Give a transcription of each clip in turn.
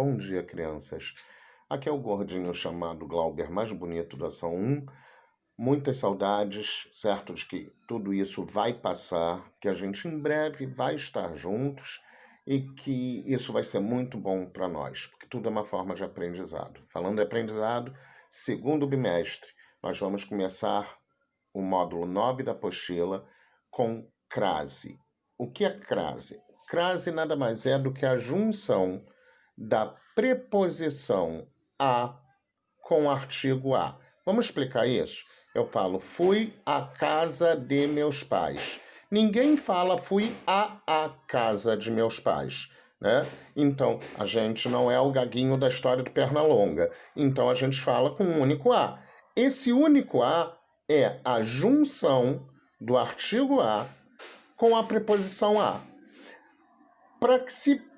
Bom dia, crianças. Aqui é o gordinho chamado Glauber, mais bonito da ação 1. Muitas saudades, certo de que tudo isso vai passar, que a gente em breve vai estar juntos e que isso vai ser muito bom para nós, porque tudo é uma forma de aprendizado. Falando de aprendizado, segundo bimestre, nós vamos começar o módulo 9 da apostila com crase. O que é crase? Crase nada mais é do que a junção da preposição a com o artigo a. Vamos explicar isso? Eu falo, fui à casa de meus pais. Ninguém fala, fui à casa de meus pais, né? Então, a gente não é o gaguinho da história do Pernalonga. Então, a gente fala com um único a. Esse único a é a junção do artigo a com a preposição a. Para que se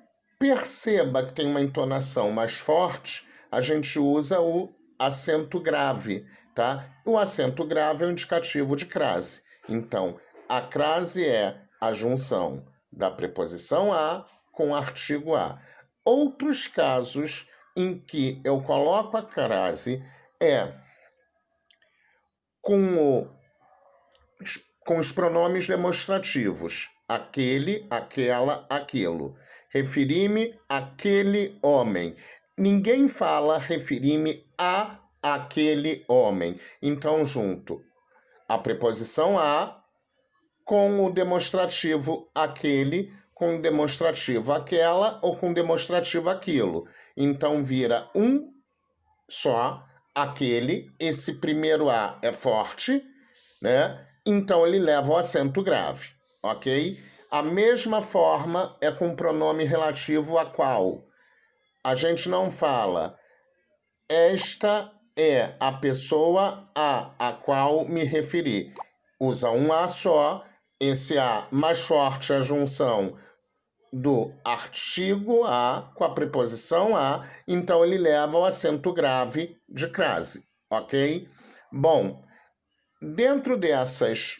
perceba que tem uma entonação mais forte, a gente usa o acento grave, tá? O acento grave é um indicativo de crase. Então, a crase é a junção da preposição a com o artigo a. Outros casos em que eu coloco a crase é com os pronomes demonstrativos. Aquele, aquela, aquilo. Referi-me àquele homem. Ninguém fala referi-me a aquele homem. Então, junto a preposição a com o demonstrativo aquele, com o demonstrativo aquela ou com o demonstrativo aquilo. Então, vira um só, aquele. Esse primeiro a é forte, né? Então, ele leva o acento grave, ok? A mesma forma é com o pronome relativo a qual. A gente não fala, esta é a pessoa a qual me referi. Usa um a só, esse a mais forte é a junção do artigo a com a preposição a, então ele leva o acento grave de crase, ok? Bom, dentro dessas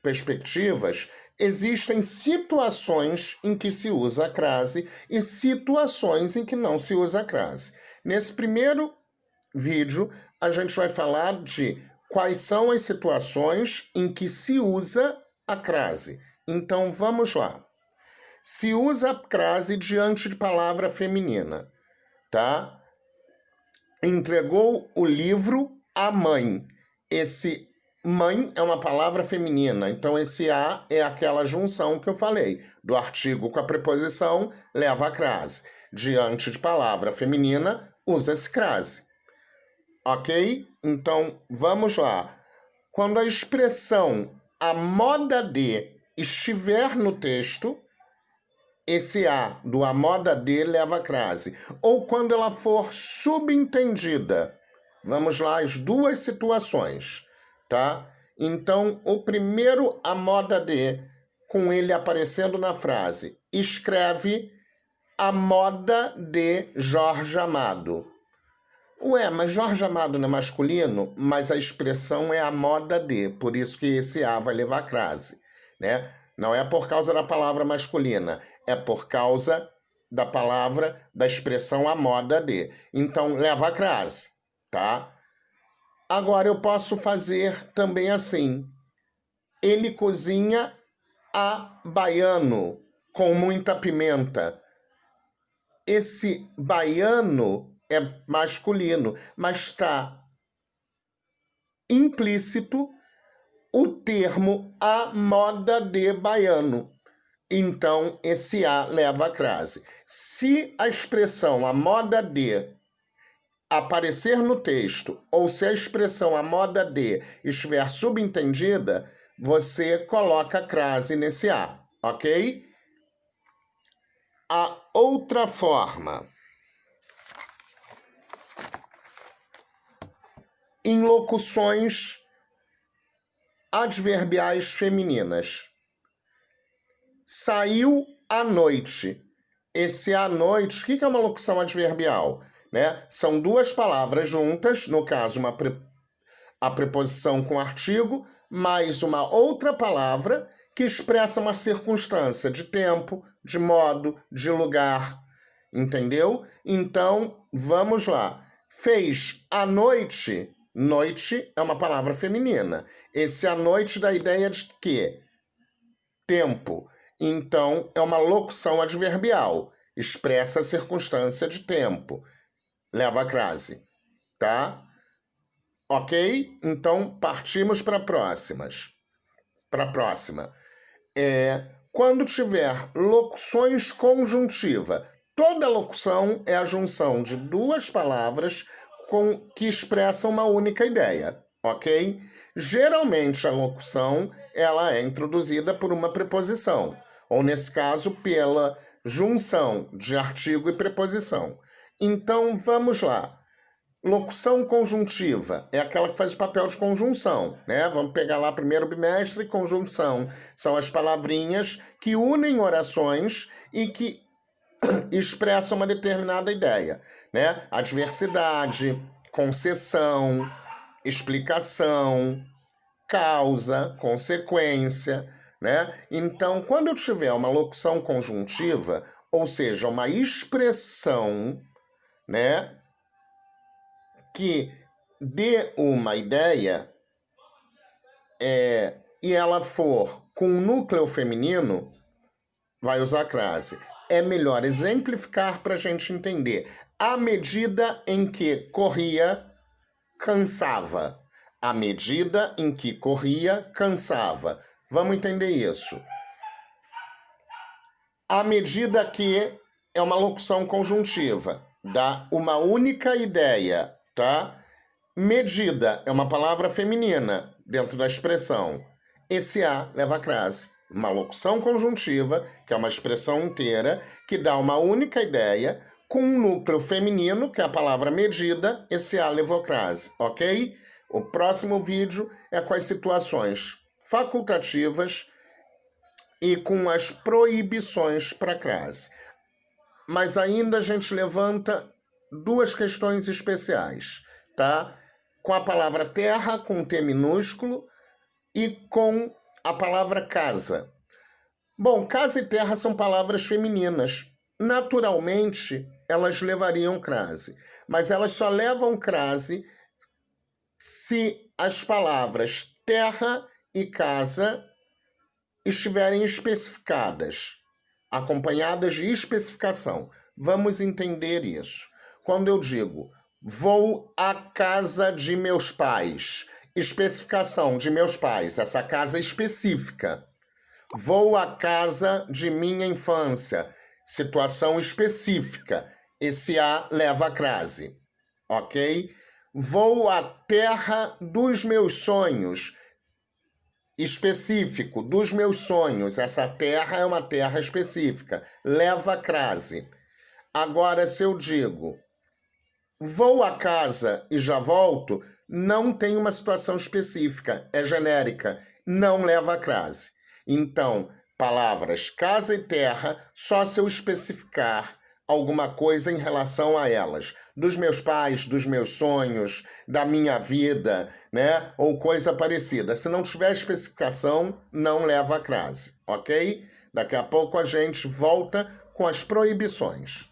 perspectivas, existem situações em que se usa a crase e situações em que não se usa a crase. Nesse primeiro vídeo, a gente vai falar de quais são as situações em que se usa a crase. Então, vamos lá. Se usa a crase diante de palavra feminina, tá? Entregou o livro à mãe. Esse mãe é uma palavra feminina, então esse a é aquela junção que eu falei, do artigo com a preposição leva a crase. Diante de palavra feminina, usa-se crase. Ok? Então, vamos lá. Quando a expressão a moda de estiver no texto, esse a do a moda de leva a crase. Ou quando ela for subentendida. Vamos lá, as duas situações, tá? Então, o primeiro, a moda de, com ele aparecendo na frase, escreve a moda de Jorge Amado. Ué, mas Jorge Amado não é masculino? Mas a expressão é a moda de, por isso que esse a vai levar a crase, né? Não é por causa da palavra masculina, é por causa da palavra, da expressão a moda de. Então, leva a crase, tá? Agora, eu posso fazer também assim. Ele cozinha a baiano, com muita pimenta. Esse baiano é masculino, mas está implícito o termo a moda de baiano. Então, esse a leva a crase. Se a expressão a moda de aparecer no texto, ou se a expressão a moda de estiver subentendida, você coloca a crase nesse a, ok? A outra forma, em locuções adverbiais femininas. Saiu à noite. Esse à noite, o que é uma locução adverbial? Né? São duas palavras juntas, no caso, a preposição com artigo, mais uma outra palavra que expressa uma circunstância de tempo, de modo, de lugar. Entendeu? Então, vamos lá. Fez à noite. Noite é uma palavra feminina. Esse à noite dá a ideia de quê? Tempo. Então, é uma locução adverbial. Expressa a circunstância de tempo. Leva a crase. Tá? Ok? Então, partimos para próximas. Para a próxima. Quando tiver locuções conjuntiva, toda locução é a junção de duas palavras que expressam uma única ideia, ok? Geralmente a locução ela é introduzida por uma preposição, ou nesse caso pela junção de artigo e preposição. Então vamos lá. Locução conjuntiva é aquela que faz o papel de conjunção, né? Vamos pegar lá primeiro bimestre, conjunção. São as palavrinhas que unem orações e que expressam uma determinada ideia, né? Adversidade, concessão, explicação, causa, consequência, né? Então, quando eu tiver uma locução conjuntiva, ou seja, uma expressão, né, que dê uma ideia e ela for com núcleo feminino, vai usar crase. É melhor exemplificar para a gente entender. À medida em que corria, cansava. À medida em que corria, cansava. Vamos entender isso. À medida que é uma locução conjuntiva, dá uma única ideia, tá? Medida é uma palavra feminina dentro da expressão. Esse a leva a crase. Uma locução conjuntiva, que é uma expressão inteira, que dá uma única ideia, com um núcleo feminino, que é a palavra medida, esse a levou crase, ok? O próximo vídeo é com as situações facultativas e com as proibições para crase. Mas ainda a gente levanta duas questões especiais, tá? Com a palavra terra, com T minúsculo, e com a palavra casa. Bom, casa e terra são palavras femininas. Naturalmente, elas levariam crase, mas elas só levam crase se as palavras terra e casa estiverem especificadas, acompanhadas de especificação. Vamos entender isso. Quando eu digo vou à casa de meus pais, especificação de meus pais, essa casa específica. Vou à casa de minha infância, situação específica. Esse a leva a crase, ok? Vou à terra dos meus sonhos, específico, dos meus sonhos. Essa terra é uma terra específica, leva a crase. Agora, se eu digo vou à casa e já volto, não tem uma situação específica, é genérica, não leva a crase. Então, palavras casa e terra, só se eu especificar alguma coisa em relação a elas. Dos meus pais, dos meus sonhos, da minha vida, né? Ou coisa parecida. Se não tiver especificação, não leva a crase, ok? Daqui a pouco a gente volta com as proibições.